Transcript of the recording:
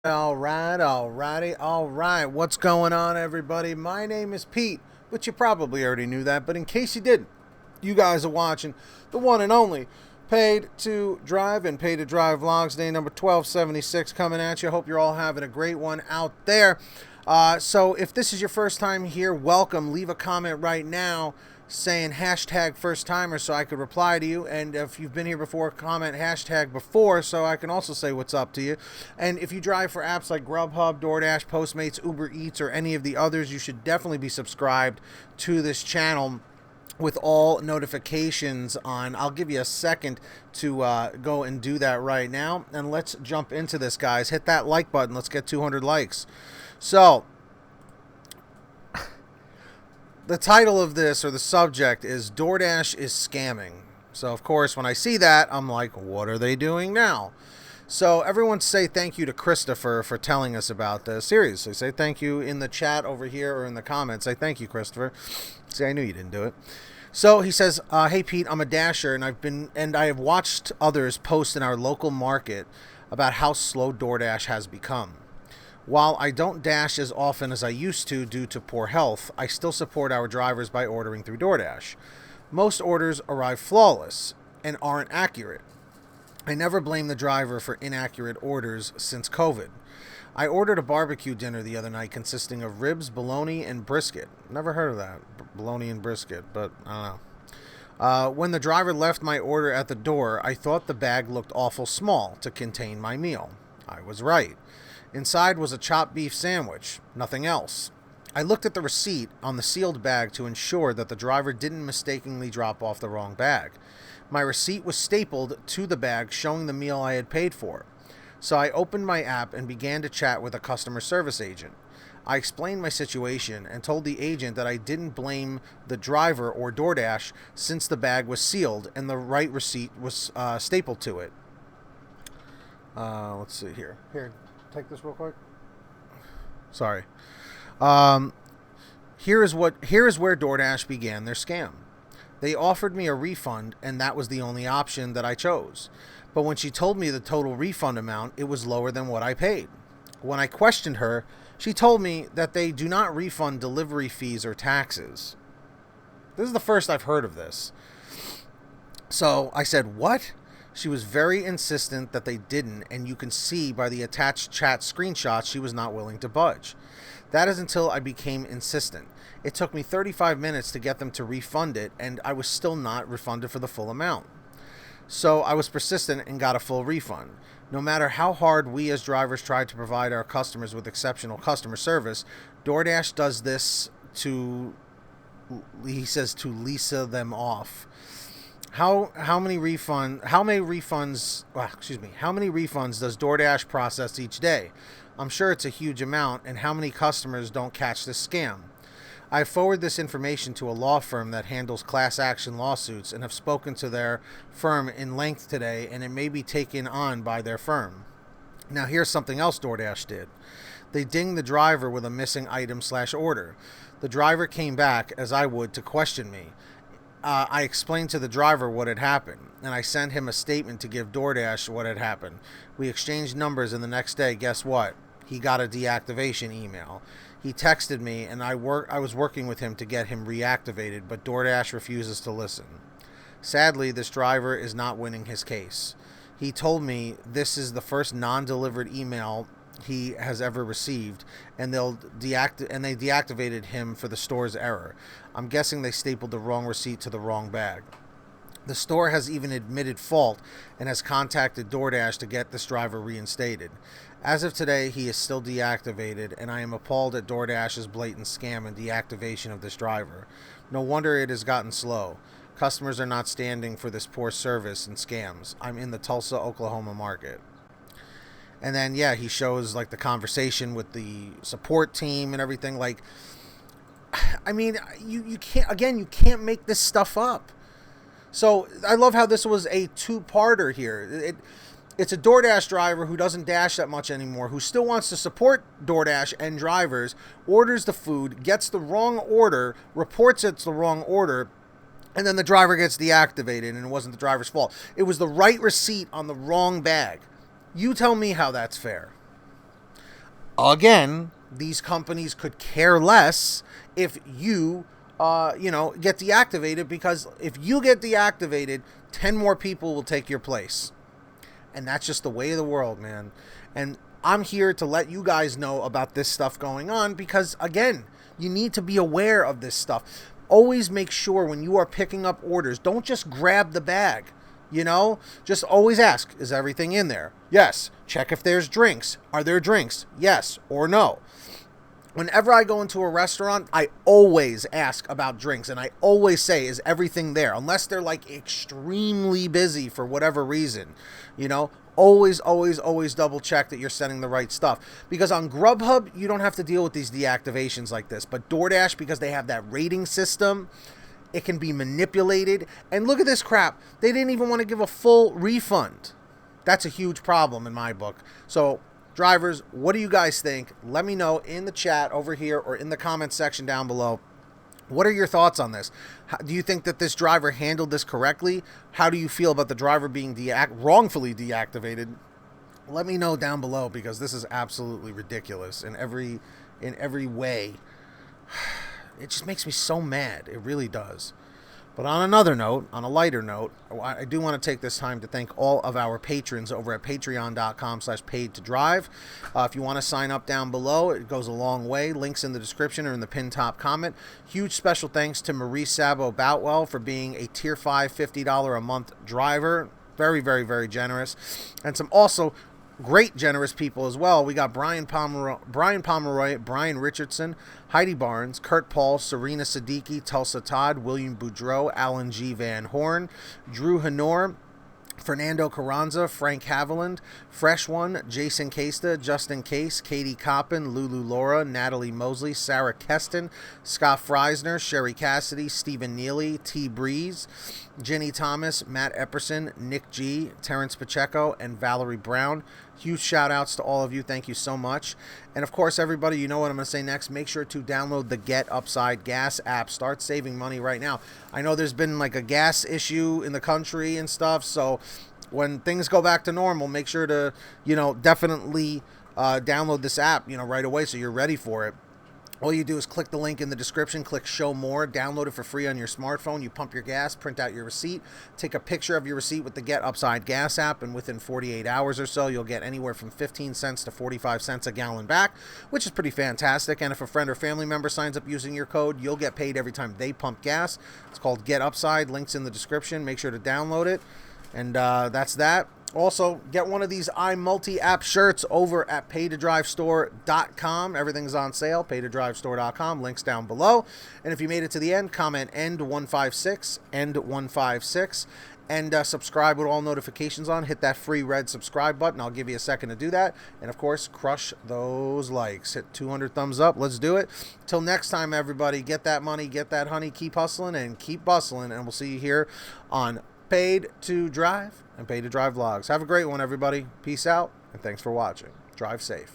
All right. What's going on, everybody? My name is Pete, but you probably already knew that. But in case you didn't, you guys are watching the one and only Paid to Drive and Paid to Drive Vlogs, day number 1276 coming at you. Hope you're all having a great one out there. So if this is your first time here, welcome. Leave a comment right now saying hashtag first timer so I could reply to you. And if you've been here before, comment hashtag before so I can also say what's up to you. And if you drive for apps like GrubHub, Doordash, Postmates, Uber Eats, or any of the others, you should definitely be subscribed to this channel with all notifications on. I'll give you a second to go and do that right now. And let's jump into this, guys. Hit that like button. Let's get 200 likes. So the title of this, or the subject, is DoorDash is scamming. So, of course, when I see that, I'm like, what are they doing now? So, everyone say thank you to Christopher for telling us about this. Seriously, say thank you in the chat over here or in the comments. Say thank you, Christopher. See, I knew you didn't do it. So, he says, hey, Pete, I'm a Dasher, and I have watched others post in our local market about how slow DoorDash has become. While I don't dash as often as I used to due to poor health, I still support our drivers by ordering through DoorDash. Most orders arrive flawless and aren't accurate. I never blame the driver for inaccurate orders since COVID. I ordered a barbecue dinner the other night consisting of ribs, bologna, and brisket. Never heard of that, bologna and brisket, but I don't know. When the driver left my order at the door, I thought the bag looked awful small to contain my meal. I was right. Inside was a chopped beef sandwich, nothing else. I looked at the receipt on the sealed bag to ensure that the driver didn't mistakenly drop off the wrong bag. My receipt was stapled to the bag showing the meal I had paid for. So I opened my app and began to chat with a customer service agent. I explained my situation and told the agent that I didn't blame the driver or DoorDash since the bag was sealed and the right receipt was stapled to it. Let's see here. Here. Take this real quick. Sorry. Here is where DoorDash began their scam. They offered me a refund, and that was the only option that I chose. But when she told me the total refund amount, it was lower than what I paid. When I questioned her, she told me that they do not refund delivery fees or taxes. This is the first I've heard of this. So I said, what? She was very insistent that they didn't, and you can see by the attached chat screenshots she was not willing to budge. That is until I became insistent. It took me 35 minutes to get them to refund it, and I was still not refunded for the full amount. So I was persistent and got a full refund. No matter how hard we as drivers try to provide our customers with exceptional customer service, DoorDash does this to, he says, to Lisa them off. How many refunds does DoorDash process each day? I'm sure it's a huge amount, and how many customers don't catch this scam? I forward this information to a law firm that handles class action lawsuits and have spoken to their firm in length today, and it may be taken on by their firm. Now here's something else DoorDash did. They dinged the driver with a missing item/order. The driver came back, as I would, to question me. I explained to the driver what had happened, and I sent him a statement to give DoorDash what had happened. We exchanged numbers, and the next day, guess what? He got a deactivation email. He texted me, and I was working with him to get him reactivated, but DoorDash refuses to listen. Sadly, this driver is not winning his case. He told me this is the first non-delivered email he has ever received, and they deactivated him for the store's error. I'm guessing they stapled the wrong receipt to the wrong bag. The store has even admitted fault and has contacted DoorDash to get this driver reinstated. As of today, he is still deactivated, and I am appalled at DoorDash's blatant scam and deactivation of this driver. No wonder it has gotten slow. Customers are not standing for this poor service and scams. I'm in the Tulsa, Oklahoma market. And then, yeah, he shows, like, the conversation with the support team and everything. Like, I mean, you can't make this stuff up. So I love how this was a two-parter here. It's a DoorDash driver who doesn't dash that much anymore, who still wants to support DoorDash and drivers, orders the food, gets the wrong order, reports it's the wrong order, and then the driver gets deactivated, and it wasn't the driver's fault. It was the right receipt on the wrong bag. You tell me how that's fair. Again, these companies could care less if you, get deactivated, because if you get deactivated, 10 more people will take your place. And that's just the way of the world, man. And I'm here to let you guys know about this stuff going on because, again, you need to be aware of this stuff. Always make sure when you are picking up orders, don't just grab the bag. Just always ask, is everything in there? Yes. Check if there's drinks. Are there drinks? Yes or no. Whenever I go into a restaurant, I always ask about drinks, and I always say, is everything there? Unless they're like extremely busy for whatever reason, always, always, always double check that you're sending the right stuff. Because on GrubHub, you don't have to deal with these deactivations like this, but DoorDash, because they have that rating system, it can be manipulated. And look at this crap. They didn't even want to give a full refund. That's a huge problem in my book. So, drivers, what do you guys think? Let me know in the chat over here or in the comment section down below. What are your thoughts on this? Do you think that this driver handled this correctly? How do you feel about the driver being wrongfully deactivated? Let me know down below, because this is absolutely ridiculous in every way. It just makes me so mad. It really does. But on another note, on a lighter note, I do want to take this time to thank all of our patrons over at patreon.com/PaidToDrive. If you want to sign up down below, it goes a long way. Links in the description or in the pinned top comment. Huge special thanks to Szabo Boutwell for being a Tier 5 $50 a month driver. Very, very, very generous. And some also great generous people as well. We got Brian Pomeroy, Brian Richardson, Heidi Barnes, Kurt Paul, Serena Siddiqui, Tulsa Todd, William Boudreau, Alan G. Van Horn, Drew Hanor, Fernando Carranza, Frank Haviland, Fresh One, Jason Casta, Justin Case, Katie Coppin, Lulu Laura, Natalie Mosley, Sarah Keston, Scott Freisner, Sherry Cassidy, Stephen Neely, T. Breeze, Jenny Thomas, Matt Epperson, Nick G, Terrence Pacheco, and Valerie Brown. Huge shout outs to all of you. Thank you so much. And of course, everybody, you know what I'm going to say next. Make sure to download the Get Upside Gas app. Start saving money right now. I know there's been like a gas issue in the country and stuff. So when things go back to normal, make sure to, definitely download this app, right away so you're ready for it. All you do is click the link in the description, click show more, download it for free on your smartphone. You pump your gas, print out your receipt, take a picture of your receipt with the Get Upside Gas app, and within 48 hours or so, you'll get anywhere from 15 cents to 45 cents a gallon back, which is pretty fantastic. And if a friend or family member signs up using your code, you'll get paid every time they pump gas. It's called Get Upside. Links in the description. Make sure to download it. And that's that. Also, get one of these iMulti app shirts over at PaidToDriveStore.com. Everything's on sale, PaidToDriveStore.com. Links down below. And if you made it to the end, comment END156, END156, and subscribe with all notifications on. Hit that free red subscribe button. I'll give you a second to do that. And, of course, crush those likes. Hit 200 thumbs up. Let's do it. Till next time, everybody, get that money, get that honey, keep hustling, and keep bustling. And we'll see you here on Paid to Drive and Paid to Drive vlogs. Have a great one, everybody. Peace out, and thanks for watching. Drive safe.